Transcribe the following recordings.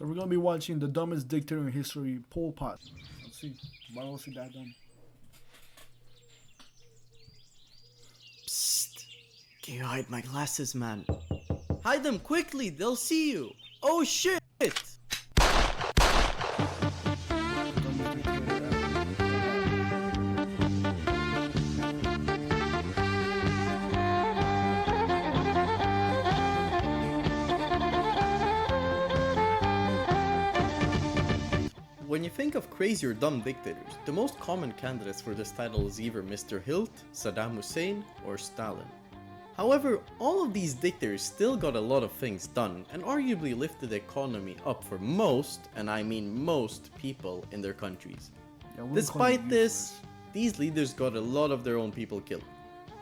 So we're gonna be watching the dumbest dictator in history, Pol Pot. Let's see. Why was he that dumb? Psst. Can you hide my glasses, man? Hide them quickly, they'll see you. Oh shit! When you think of crazy or dumb dictators, the most common candidates for this title is either Mr. Hilt, Saddam Hussein, or Stalin. However, all of these dictators still got a lot of things done and arguably lifted the economy up for most, and I mean most, people in their countries. Yeah, Despite this, these leaders got a lot of their own people killed.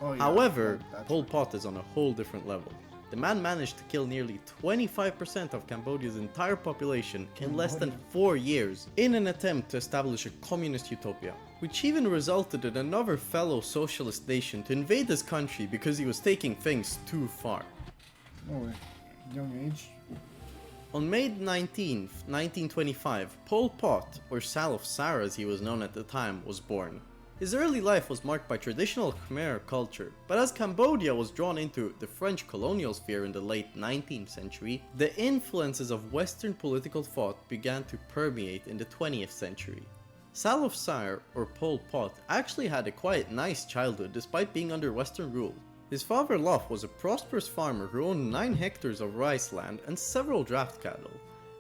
Oh, yeah, However, that's Pol right. Pot is on a whole different level. The man managed to kill nearly 25% of Cambodia's entire population in less than 4 years in an attempt to establish a communist utopia, which even resulted in another fellow socialist nation to invade his country because he was taking things too far. No way. Young age. On May 19th, 1925, Pol Pot, or Sal of Sar as he was known at the time, was born. His early life was marked by traditional Khmer culture, but as Cambodia was drawn into the French colonial sphere in the late 19th century, the influences of Western political thought began to permeate in the 20th century. Sal of Sar, or Pol Pot, actually had a quite nice childhood despite being under Western rule. His father Lof was a prosperous farmer who owned 9 hectares of rice land and several draft cattle.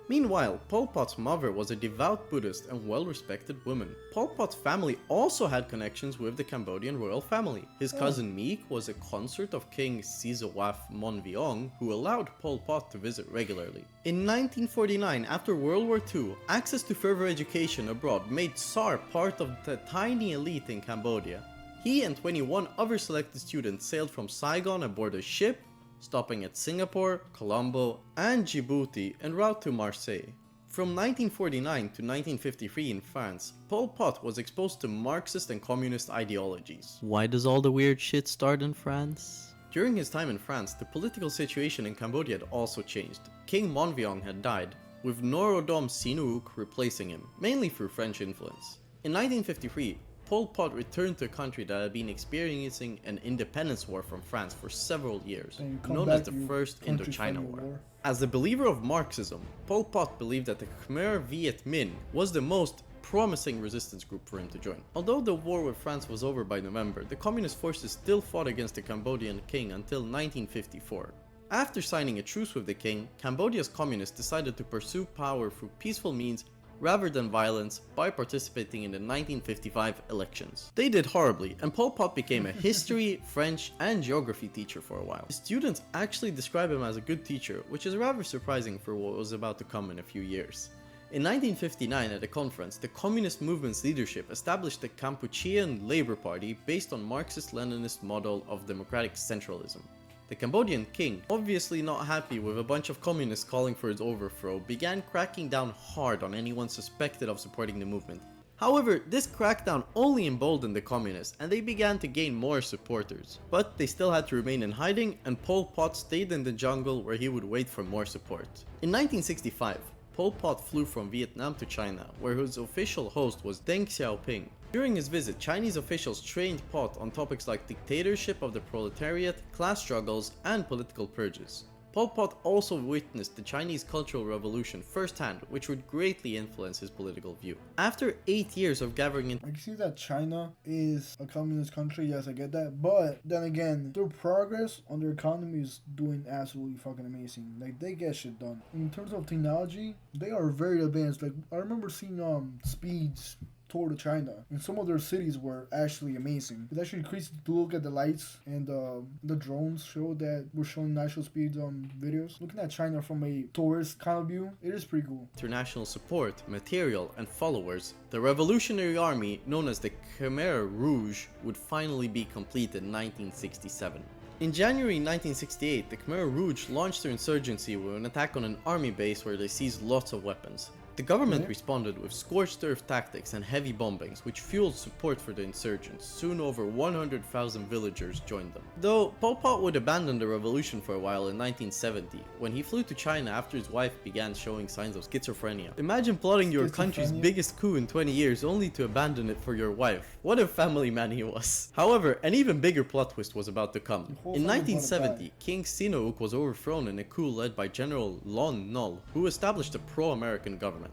Meanwhile, Pol Pot's mother was a devout Buddhist and well-respected woman. Pol Pot's family also had connections with the Cambodian royal family. His cousin Meek was a consort of King Sizawaf Monviong, who allowed Pol Pot to visit regularly. In 1949, after World War II, access to further education abroad made Sar part of the tiny elite in Cambodia. He and 21 other selected students sailed from Saigon aboard a ship, stopping at Singapore, Colombo, and Djibouti en route to Marseille. From 1949 to 1953 in France, Pol Pot was exposed to Marxist and communist ideologies. Why does all the weird shit start in France? During his time in France, the political situation in Cambodia had also changed. King Monviong had died, with Norodom Sihanouk replacing him, mainly through French influence. In 1953, Pol Pot returned to a country that had been experiencing an independence war from France for several years, known as the First Indochina War. As a believer of Marxism, Pol Pot believed that the Khmer Viet Minh was the most promising resistance group for him to join. Although the war with France was over by November, the communist forces still fought against the Cambodian king until 1954. After signing a truce with the king, Cambodia's communists decided to pursue power through peaceful means rather than violence by participating in the 1955 elections. They did horribly, and Pol Pot became a history, French, and geography teacher for a while. His students actually describe him as a good teacher, which is rather surprising for what was about to come in a few years. In 1959 at a conference, the communist movement's leadership established the Kampuchean Labour Party based on Marxist-Leninist model of democratic centralism. The Cambodian king, obviously not happy with a bunch of communists calling for his overthrow, began cracking down hard on anyone suspected of supporting the movement. However, this crackdown only emboldened the communists and they began to gain more supporters. But they still had to remain in hiding, and Pol Pot stayed in the jungle where he would wait for more support. In 1965, Pol Pot flew from Vietnam to China, where his official host was Deng Xiaoping. During his visit, Chinese officials trained Pot on topics like dictatorship of the proletariat, class struggles, and political purges. Pol Pot also witnessed the Chinese Cultural Revolution firsthand, which would greatly influence his political view. After 8 years of gathering in I can see that China is a communist country, yes, I get that. But then again, their progress on their economy is doing absolutely fucking amazing. Like, they get shit done. In terms of technology, they are very advanced. Like, I remember seeing speeds tour to China, and some of their cities were actually amazing. It's actually crazy to look at the lights and the drones show that were showing natural speeds videos. Looking at China from a tourist kind of view, it is pretty cool. International support, material, and followers, the revolutionary army known as the Khmer Rouge would finally be completed in 1967. In January 1968, the Khmer Rouge launched their insurgency with an attack on an army base where they seized lots of weapons. The government Okay. responded with scorched earth tactics and heavy bombings, which fueled support for the insurgents. Soon over 100,000 villagers joined them. Though Pol Pot would abandon the revolution for a while in 1970, when he flew to China after his wife began showing signs of schizophrenia. Imagine plotting your country's Schizophrenia? biggest coup in 20 years only to abandon it for your wife. What a family man he was. However, an even bigger plot twist was about to come. whole In family 1970, King Sihanouk was overthrown in a coup led by General Lon Nol, who established a pro-American government.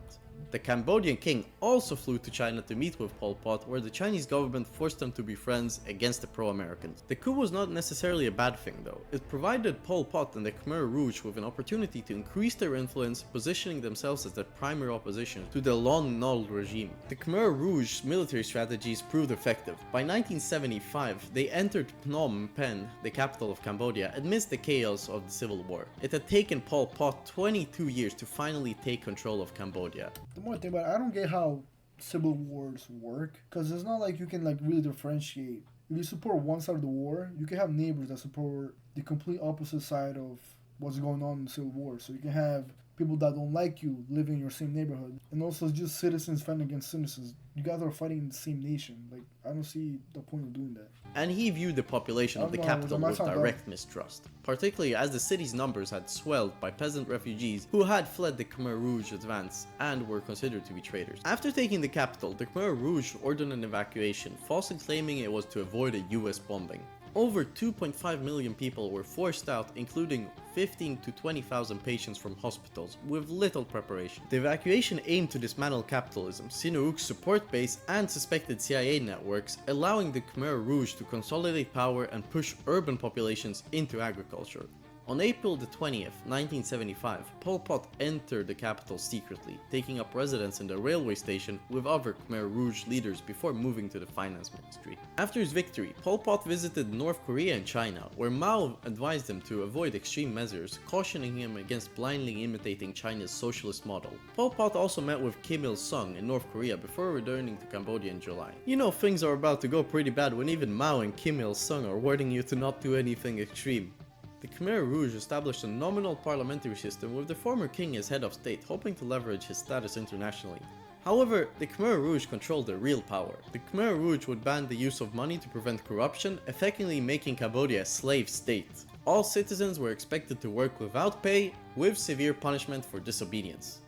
The Cambodian king also flew to China to meet with Pol Pot, where the Chinese government forced them to be friends against the pro-Americans. The coup was not necessarily a bad thing though. It provided Pol Pot and the Khmer Rouge with an opportunity to increase their influence, positioning themselves as the primary opposition to the Lon Nol regime. The Khmer Rouge's military strategies proved effective. By 1975, they entered Phnom Penh, the capital of Cambodia, amidst the chaos of the civil war. It had taken Pol Pot 22 years to finally take control of Cambodia. The more I think about it, I don't get how civil wars work, because it's not like you can like really differentiate. If you support one side of the war, you can have neighbors that support the complete opposite side of what's going on in the civil war. So you can have people that don't like you living in your same neighborhood, and also just citizens fighting against citizens. You guys are fighting in the same nation. Like, I don't see the point of doing that. And he viewed the population of the capital with direct mistrust, particularly as the city's numbers had swelled by peasant refugees who had fled the Khmer Rouge advance and were considered to be traitors. After taking the capital, the Khmer Rouge ordered an evacuation, falsely claiming it was to avoid a US bombing. Over 2.5 million people were forced out, including 15 to 20,000 patients from hospitals, with little preparation. The evacuation aimed to dismantle capitalism, Sihanouk's support base, and suspected CIA networks, allowing the Khmer Rouge to consolidate power and push urban populations into agriculture. On April the 20th, 1975, Pol Pot entered the capital secretly, taking up residence in the railway station with other Khmer Rouge leaders before moving to the finance ministry. After his victory, Pol Pot visited North Korea and China, where Mao advised him to avoid extreme measures, cautioning him against blindly imitating China's socialist model. Pol Pot also met with Kim Il-sung in North Korea before returning to Cambodia in July. You know things are about to go pretty bad when even Mao and Kim Il-sung are warning you to not do anything extreme. The Khmer Rouge established a nominal parliamentary system with the former king as head of state, hoping to leverage his status internationally. However, the Khmer Rouge controlled the real power. The Khmer Rouge would ban the use of money to prevent corruption, effectively making Cambodia a slave state. All citizens were expected to work without pay, with severe punishment for disobedience.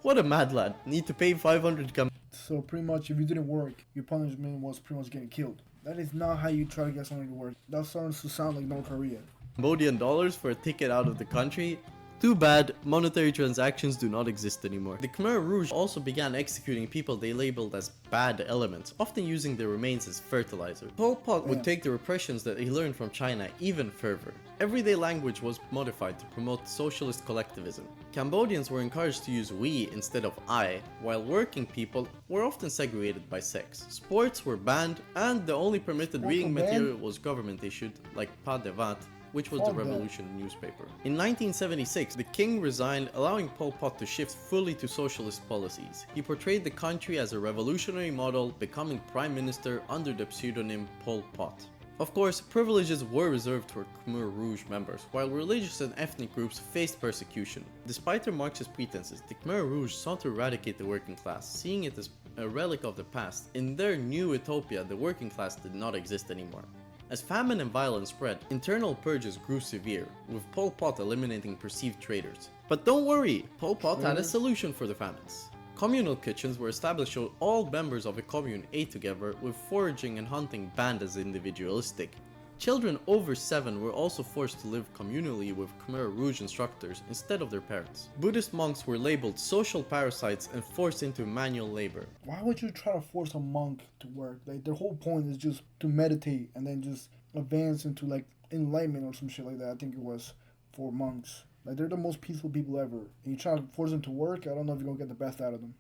What a mad lad, need to pay 500 So pretty much, if you didn't work, your punishment was pretty much getting killed. That is not how you try to get someone to work. That starts to sound like North Korea. Cambodian dollars for a ticket out of the country? Too bad, monetary transactions do not exist anymore. The Khmer Rouge also began executing people they labeled as bad elements, often using their remains as fertilizer. Pol Pot would take the repressions that he learned from China even further. Everyday language was modified to promote socialist collectivism. Cambodians were encouraged to use we instead of I, while working people were often segregated by sex. Sports were banned, and the only permitted reading material was government issued, like Pas de Vente, which was the revolution newspaper. In 1976, the king resigned, allowing Pol Pot to shift fully to socialist policies. He portrayed the country as a revolutionary model, becoming prime minister under the pseudonym Pol Pot. Of course, privileges were reserved for Khmer Rouge members, while religious and ethnic groups faced persecution. Despite their Marxist pretenses, the Khmer Rouge sought to eradicate the working class, seeing it as a relic of the past. In their new utopia, the working class did not exist anymore. As famine and violence spread, internal purges grew severe, with Pol Pot eliminating perceived traitors. But don't worry, Pol Pot had a solution for the famines. Communal kitchens were established so all members of a commune ate together, with foraging and hunting banned as individualistic. Children over 7 were also forced to live communally with Khmer Rouge instructors instead of their parents. Buddhist monks were labeled social parasites and forced into manual labor. Why would you try to force a monk to work? Like, their whole point is just to meditate and then just advance into like enlightenment or some shit like that. I think it was for monks. Like, they're the most peaceful people ever. And you try to force them to work, I don't know if you're gonna get the best out of them.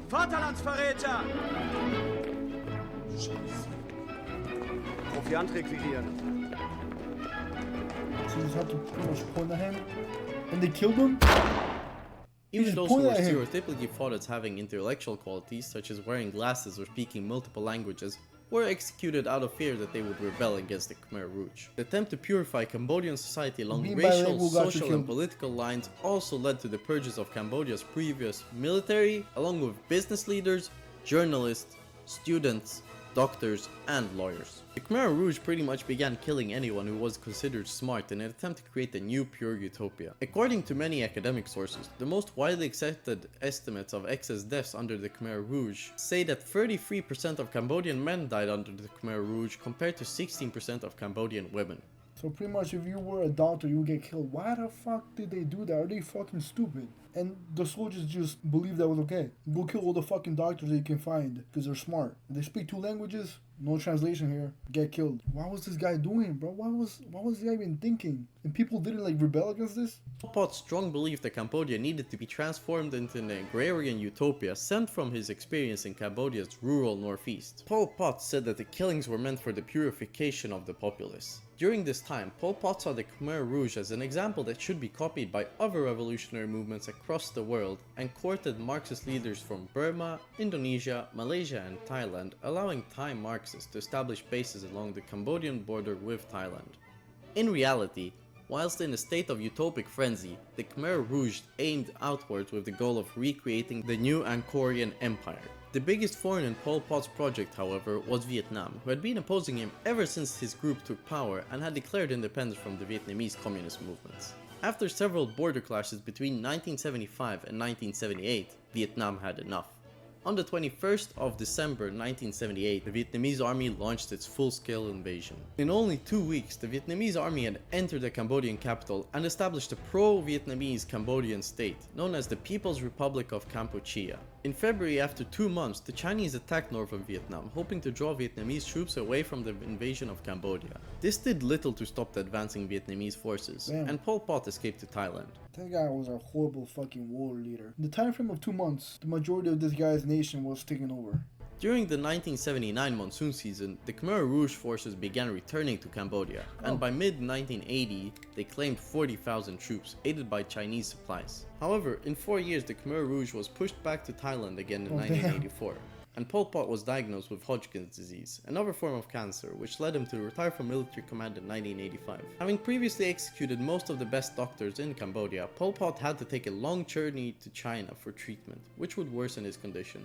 Vaterlandsverräter! Scheiße. Proviant requirieren. So you just have to pretty much point at him. And they killed him? Even just those who pointed were at him. stereotypically thought as having intellectual qualities, such as wearing glasses or speaking multiple languages, were executed out of fear that they would rebel against the Khmer Rouge. The attempt to purify Cambodian society along Being racial, bilingual got you social, and killed. political lines also led to the purges of Cambodia's previous military, along with business leaders, journalists, students, doctors, and lawyers. The Khmer Rouge pretty much began killing anyone who was considered smart in an attempt to create a new pure utopia. According to many academic sources, the most widely accepted estimates of excess deaths under the Khmer Rouge say that 33% of Cambodian men died under the Khmer Rouge compared to 16% of Cambodian women. So pretty much if you were a doctor, you would get killed. Why the fuck did they do that? Are they fucking stupid? And the soldiers just believed that was okay. Go kill all the fucking doctors that you can find because they're smart. If they speak two languages, no translation here, get killed. What was this guy doing, bro? What was the guy even thinking? And people didn't like rebel against this? Pol Pot's strong belief that Cambodia needed to be transformed into an agrarian utopia stemmed from his experience in Cambodia's rural northeast. Pol Pot said that the killings were meant for the purification of the populace. During this time, Pol Pot saw the Khmer Rouge as an example that should be copied by other revolutionary movements across the world and courted Marxist leaders from Burma, Indonesia, Malaysia, and Thailand, allowing Thai Marxists to establish bases along the Cambodian border with Thailand. In reality, whilst in a state of utopic frenzy, the Khmer Rouge aimed outwards with the goal of recreating the new Angkorian Empire. The biggest foreign in Pol Pot's project, however, was Vietnam, who had been opposing him ever since his group took power and had declared independence from the Vietnamese communist movements. After several border clashes between 1975 and 1978, Vietnam had enough. On the 21st of December 1978, the Vietnamese army launched its full-scale invasion. In only 2 weeks, the Vietnamese army had entered the Cambodian capital and established a pro-Vietnamese Cambodian state, known as the People's Republic of Kampuchea. In February, after 2 months, the Chinese attacked northern Vietnam, hoping to draw Vietnamese troops away from the invasion of Cambodia. This did little to stop the advancing Vietnamese forces, and Pol Pot escaped to Thailand. That guy was a horrible fucking war leader. In the time frame of 2 months, the majority of this guy's nation was taken over. During the 1979 monsoon season, the Khmer Rouge forces began returning to Cambodia, and by mid-1980, they claimed 40,000 troops, aided by Chinese supplies. However, in 4 years, the Khmer Rouge was pushed back to Thailand again in 1984, and Pol Pot was diagnosed with Hodgkin's disease, another form of cancer, which led him to retire from military command in 1985. Having previously executed most of the best doctors in Cambodia, Pol Pot had to take a long journey to China for treatment, which would worsen his condition.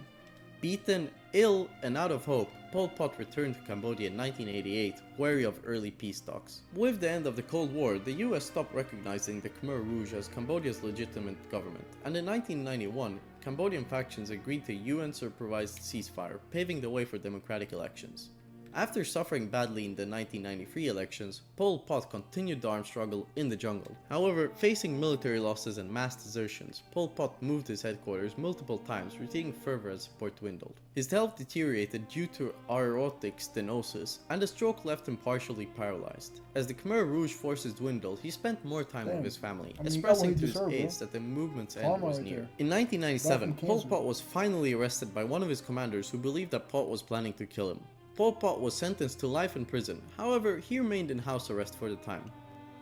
Beaten, ill, and out of hope, Pol Pot returned to Cambodia in 1988, wary of early peace talks. With the end of the Cold War, the US stopped recognizing the Khmer Rouge as Cambodia's legitimate government, and in 1991, Cambodian factions agreed to a UN-supervised ceasefire, paving the way for democratic elections. After suffering badly in the 1993 elections, Pol Pot continued the armed struggle in the jungle. However, facing military losses and mass desertions, Pol Pot moved his headquarters multiple times, retreating further as support dwindled. His health deteriorated due to aortic stenosis, and a stroke left him partially paralyzed. As the Khmer Rouge forces dwindled, he spent more time with his family, expressing to his aides that the movement's end was near. In 1997, Pol Pot was finally arrested by one of his commanders who believed that Pot was planning to kill him. Pol Pot was sentenced to life in prison, however, he remained in house arrest for the time.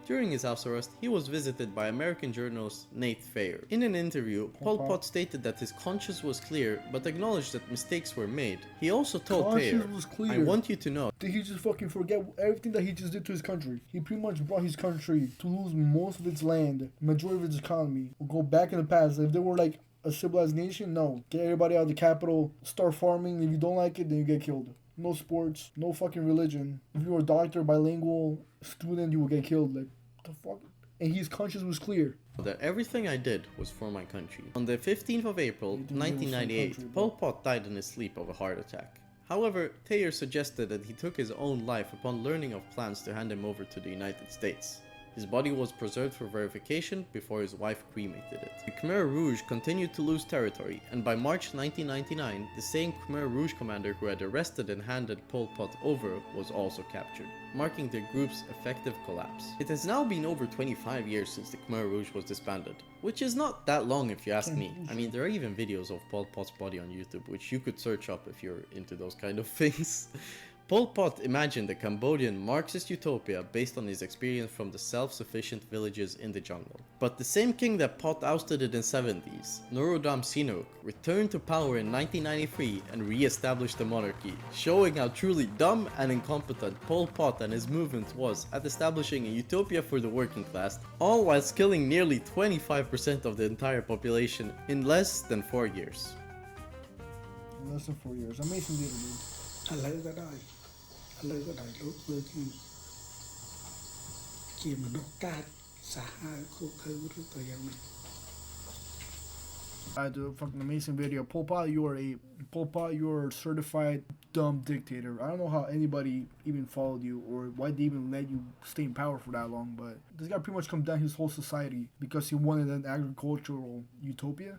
During his house arrest, he was visited by American journalist Nate Thayer. In an interview, Pol Pot stated that his conscience was clear, but acknowledged that mistakes were made. He also told Thayer, "I want you to know." Did he just fucking forget everything that he just did to his country? He pretty much brought his country to lose most of its land, majority of its economy, or go back in the past. If they were like a civilized nation, no. Get everybody out of the capital, start farming. If you don't like it, then you get killed. No sports, no fucking religion. If you were a doctor, bilingual student, you would get killed. Like, the fuck? And his conscience was clear. That everything I did was for my country. On the 15th of April, 1998, Pol Pot died in his sleep of a heart attack. However, Thayer suggested that he took his own life upon learning of plans to hand him over to the United States. His body was preserved for verification before his wife cremated it. The Khmer Rouge continued to lose territory, and by March 1999, the same Khmer Rouge commander who had arrested and handed Pol Pot over was also captured, marking the group's effective collapse. It has now been over 25 years since the Khmer Rouge was disbanded, which is not that long if you ask me. I mean, there are even videos of Pol Pot's body on YouTube, which you could search up if you're into those kind of things. Pol Pot imagined a Cambodian Marxist utopia based on his experience from the self-sufficient villages in the jungle. But the same king that Pot ousted in the 70s, Norodom Sihanouk, returned to power in 1993 and re-established the monarchy, showing how truly dumb and incompetent Pol Pot and his movement was at establishing a utopia for the working class, all whilst killing nearly 25% of the entire population in less than 4 years. In less than 4 years. Amazing leader, dude. อะไรก็ได้อะไรก็ได้รู้เพื่อที่เกี่ยมนกกาสาหาคุกคือรู้ตัวยังไง I do a fucking amazing video. Pol Pot, you're a certified dumb dictator. I don't know how anybody even followed you or why they even let you stay in power for that long, but this guy pretty much come down his whole society because he wanted an agricultural utopia.